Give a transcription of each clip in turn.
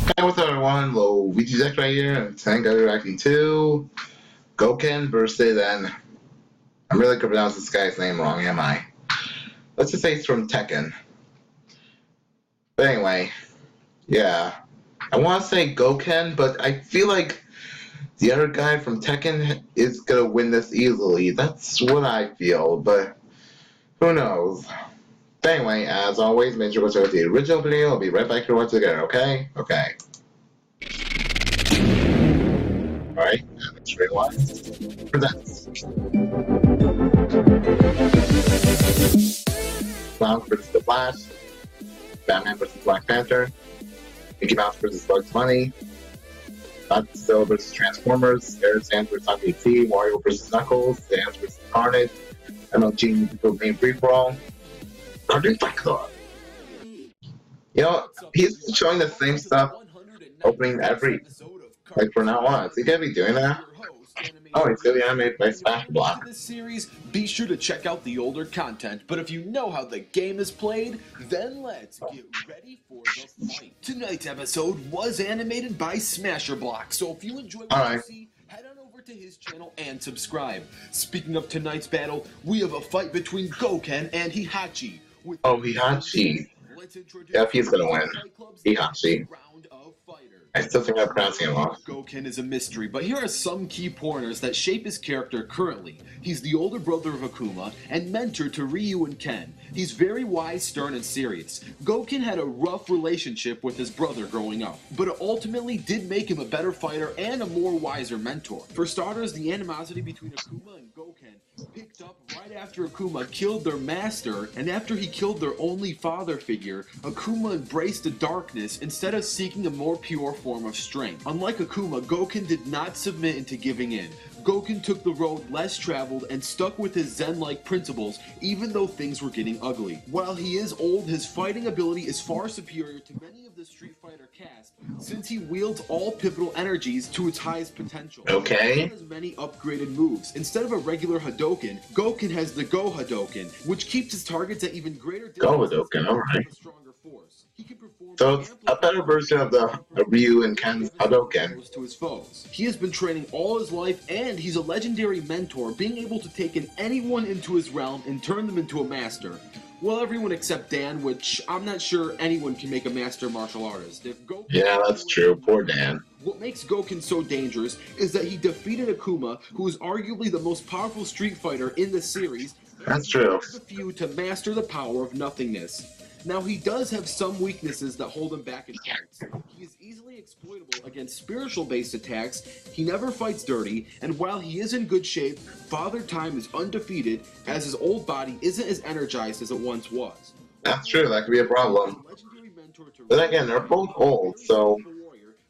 Hey, what's up, everyone? Luigi right here, and thank you reacting to GOUKEN versus, and I'm really gonna pronounce this guy's name wrong, am I? Let's just say it's from Tekken. But anyway, yeah. I want to say GOUKEN, but I feel like the other guy from Tekken is gonna win this easily. That's what I feel, but who knows? But anyway, as always, make sure to watch the original video. I'll be right back here once again, okay? Okay. Alright, let's rewind. Presents Clown vs. The Flash, Batman vs. Black Panther, Mickey Mouse vs. Bugs Bunny, Godzilla vs. Transformers, Sans vs. T, Wario vs. Knuckles, Sans vs. Carnage, MLG Game Free For All, Cartoon Fight Club. You know, he's showing the same stuff opening every, like, from now on. Is he gonna be doing that? Oh, it's gonna be animated by Smash Block. This series, be sure to check out the older content, but if you know how the game is played, then let's get ready for the fight. Tonight's episode was animated by Smasher Block, so if you enjoy what you see, head on over to his channel and subscribe. Speaking of tonight's battle, we have a fight between GOUKEN and HEIHACHI. Oh, HEIHACHI. Yep, he's gonna win. HEIHACHI. I still think I'm pronouncing it wrong. GOUKEN is a mystery, but here are some key pointers that shape his character currently. He's the older brother of Akuma and mentor to Ryu and Ken. He's very wise, stern, and serious. GOUKEN had a rough relationship with his brother growing up, but it ultimately did make him a better fighter and a more wiser mentor. For starters, the animosity between Akuma and GOUKEN picked up right after Akuma killed their master, and after he killed their only father figure, Akuma embraced the darkness instead of seeking a more pure form of strength. Unlike Akuma, GOUKEN did not submit into giving in. GOUKEN took the road less traveled and stuck with his Zen-like principles even though things were getting ugly. While he is old, his fighting ability is far superior to many of the Street Fighter cast since he wields all pivotal energies to its highest potential. Okay. He has many upgraded moves. Instead of a regular Hadouken, GOUKEN has the Go Hadouken, which keeps his targets at even greater distance. Go Hadouken, alright. He can perform so it's a better version of the Ryu and Ken's Hadouken. To his foes. He has been training all his life, and he's a legendary mentor, being able to take anyone into his realm and turn them into a master. Well, everyone except Dan, which I'm not sure anyone can make a master martial artist. Yeah, that's true. Poor Dan. What makes GOUKEN so dangerous is that he defeated Akuma, who is arguably the most powerful Street Fighter in the series. That's true. The few to master the power of nothingness. Now, he does have some weaknesses that hold him back in fights. He is easily exploitable against spiritual-based attacks, he never fights dirty, and while he is in good shape, Father Time is undefeated, as his old body isn't as energized as it once was. That's true, that could be a problem. But again, they're both old, so...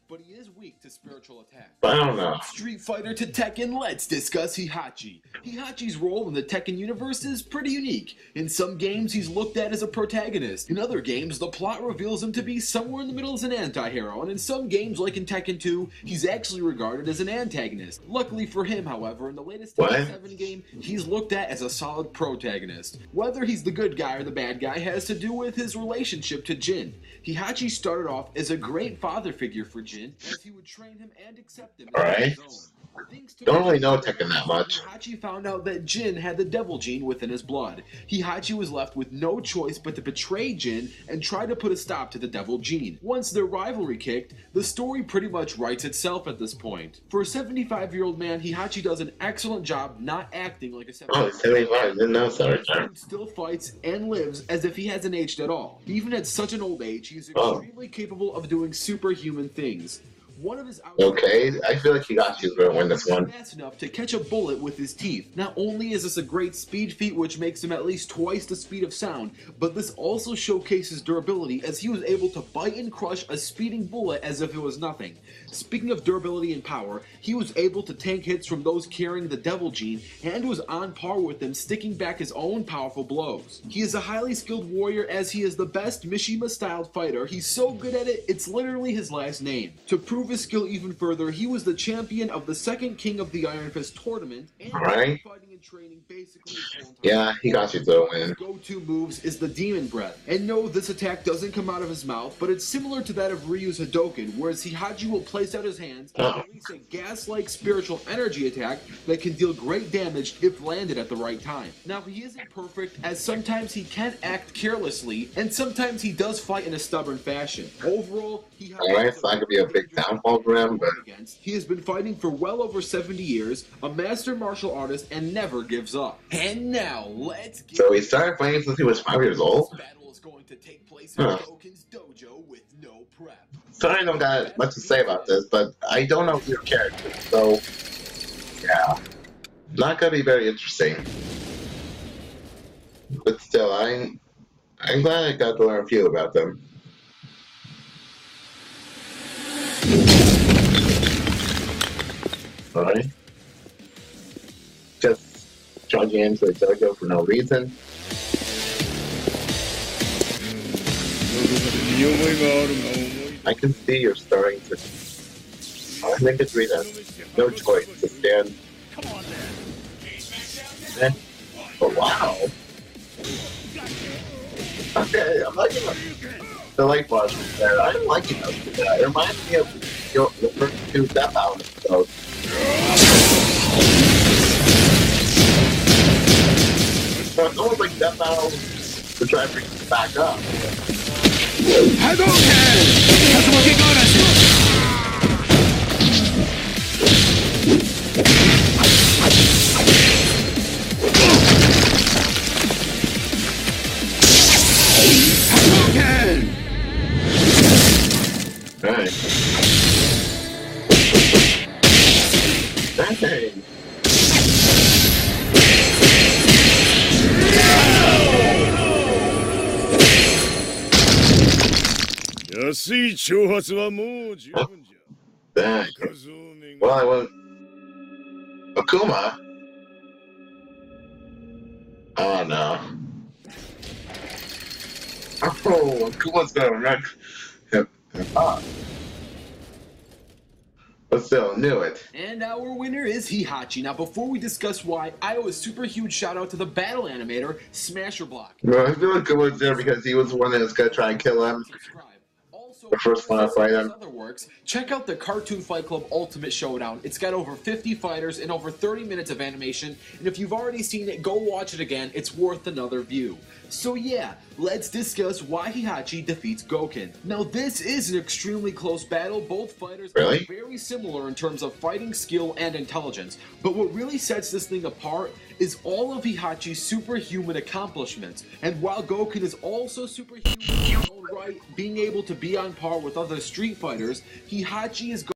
But he is weak to spiritual attacks. I don't know. Street Fighter to Tekken, let's discuss HEIHACHI. HEIHACHI's role in the Tekken universe is pretty unique. In some games, he's looked at as a protagonist. In other games, the plot reveals him to be somewhere in the middle as an anti-hero. And in some games, like in Tekken 2, he's actually regarded as an antagonist. Luckily for him, however, in the latest Tekken 7 game, he's looked at as a solid protagonist. Whether he's the good guy or the bad guy has to do with his relationship to Jin. HEIHACHI started off as a great father figure for Jin, as he would train him and accept him. Alright. Don't really know Tekken that much. HEIHACHI found out that Jin had the devil gene within his blood. HEIHACHI was left with no choice but to betray Jin and try to put a stop to the devil gene. Once their rivalry kicked, the story pretty much writes itself at this point. For a 75-year-old man, HEIHACHI does an excellent job not acting like a 75-year-old. Oh, 75, didn't know so. He still fights and lives as if he hasn't aged at all. Even at such an old age, he is extremely capable of doing superhuman things. One of his okay, I feel like HEIHACHI's going to win this one. Fast enough to catch a bullet with his teeth. Not only is this a great speed feat which makes him at least twice the speed of sound, but this also showcases durability as he was able to bite and crush a speeding bullet as if it was nothing. Speaking of durability and power, he was able to tank hits from those carrying the devil gene and was on par with them, sticking back his own powerful blows. He is a highly skilled warrior as he is the best Mishima styled fighter. He's so good at it, it's literally his last name. To prove his skill even further, he was the champion of the second King of the Iron Fist tournament and fighting in training basically his whole entire Yeah, he got you to win. His go-to moves is the Demon Breath. And no, this attack doesn't come out of his mouth, but it's similar to that of Ryu's Hadouken, whereas Heihachi will place out his hands and release a gas-like spiritual energy attack that can deal great damage if landed at the right time. Now, he isn't perfect, as sometimes he can act carelessly, and sometimes he does fight in a stubborn fashion. Overall, Alright, so that could be a big downfall for him, but he has been fighting for well over 70 years, a master martial artist, and never gives up. And now, let's get... So he started fighting since he was 5 years old? This battle is going to take place in GOUKEN's dojo with no prep. Sorry I don't got much to say about this, but I don't know your character, so... yeah. Not gonna be very interesting. But still, I'm glad I got to learn a few about them. Alright. Just charging into the dojo for no reason. I can see you're starting to... I think it's reason. No choice to stand. Oh wow! Okay, I'm liking the light bars there. I'm liking those. It reminds me of the first two Death Out episodes. So it's almost like Death Out to try to bring it back up. Right. Dang. Dang. Well, I went... Akuma? Oh no. Oh, Akuma's gonna wreck him up. But still, knew it. And our winner is Heihachi. Now, before we discuss why, I owe a super huge shout out to the battle animator, Smasher Block. No, I feel like Akuma's there because he was the one that was gonna try and kill him. Also, the first one to fight him. Other works, check out the Cartoon Fight Club Ultimate Showdown. It's got over 50 fighters and over 30 minutes of animation, and if you've already seen it, go watch it again. It's worth another view. So yeah, let's discuss why Heihachi defeats Gouken. Now this is an extremely close battle. Both fighters are very similar in terms of fighting skill and intelligence, but what really sets this thing apart is all of Heihachi's superhuman accomplishments. And while Gouken is also superhuman in his own right, being able to be on par with other street fighters, Heihachi is going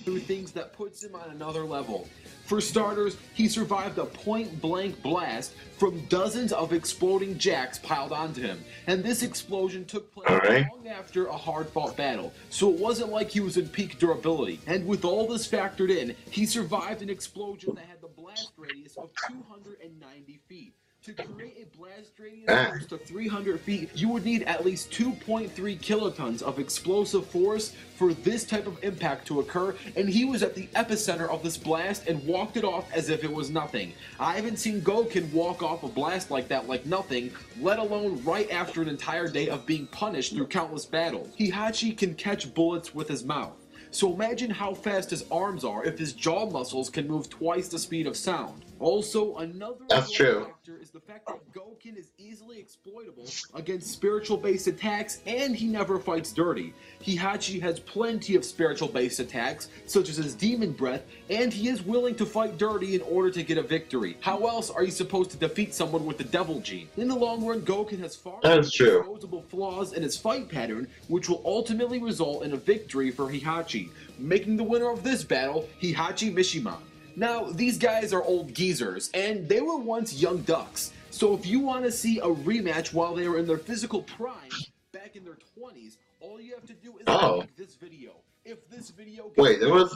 through things that puts him on another level. For starters, he survived a point-blank blast from dozens of exploding jacks piled onto him, and this explosion took place long after a hard-fought battle, so it wasn't like he was in peak durability. And with all this factored in, he survived an explosion that had the blast radius of 290 feet. To create a blast radius close to 300 feet, you would need at least 2.3 kilotons of explosive force for this type of impact to occur, and he was at the epicenter of this blast and walked it off as if it was nothing. I haven't seen Gouken walk off a blast like that like nothing, let alone right after an entire day of being punished through countless battles. Heihachi can catch bullets with his mouth. So imagine how fast his arms are if his jaw muscles can move twice the speed of sound. Also, another factor is the fact that Gouken is easily exploitable against spiritual-based attacks, and he never fights dirty. Heihachi has plenty of spiritual-based attacks, such as his Demon Breath, and he is willing to fight dirty in order to get a victory. How else are you supposed to defeat someone with the Devil Gene? In the long run, Gouken has far more disposable flaws in his fight pattern, which will ultimately result in a victory for Heihachi, making the winner of this battle Heihachi Mishima. Now, these guys are old geezers, and they were once young ducks, so if you want to see a rematch while they were in their physical prime, back in their 20s, all you have to do is like this video. If this video wait, there was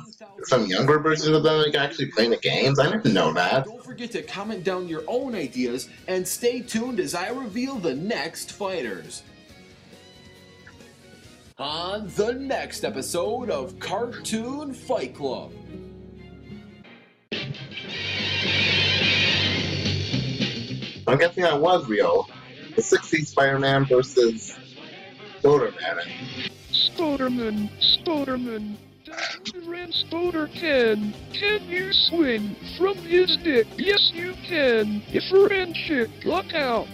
some younger versions of them like actually playing the games? I didn't know that. Don't forget to comment down your own ideas, and stay tuned as I reveal the next fighters. On the next episode of Cartoon Fight Club. I'm guessing that was real. The 60s Spider-Man versus Spider-Man. Spider-Man. Ran Spider can you swing from his dick? Yes, you can. If friendship, look out.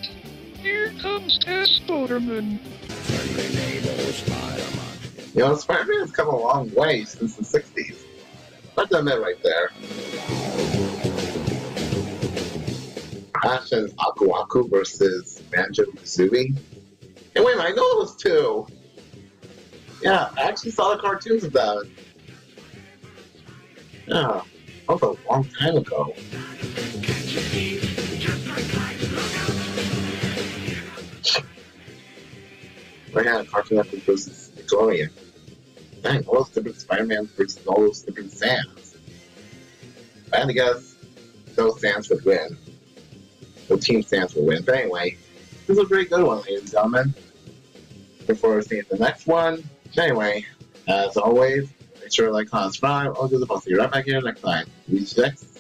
Here comes Spider-Man. You know, Spider-Man has come a long way since the 60s. I've done that right there. Ash and Aku Aku versus Banjo-Kazooie. Hey, wait a minute, I know it was two. Yeah, I actually saw the cartoons of that. Yeah, that was a long time ago. I had a Cartoon Network versus Nickelodeon. Dang, all those different Spider-Man versus all those different Sans. I had to guess those Sans would win. The Team Sans would win. But anyway, this was a very good one, ladies and gentlemen. Before seeing the next one. Anyway, as always, make sure to like, comment, subscribe. I'll do the post. See you right back here next time. Luigi next.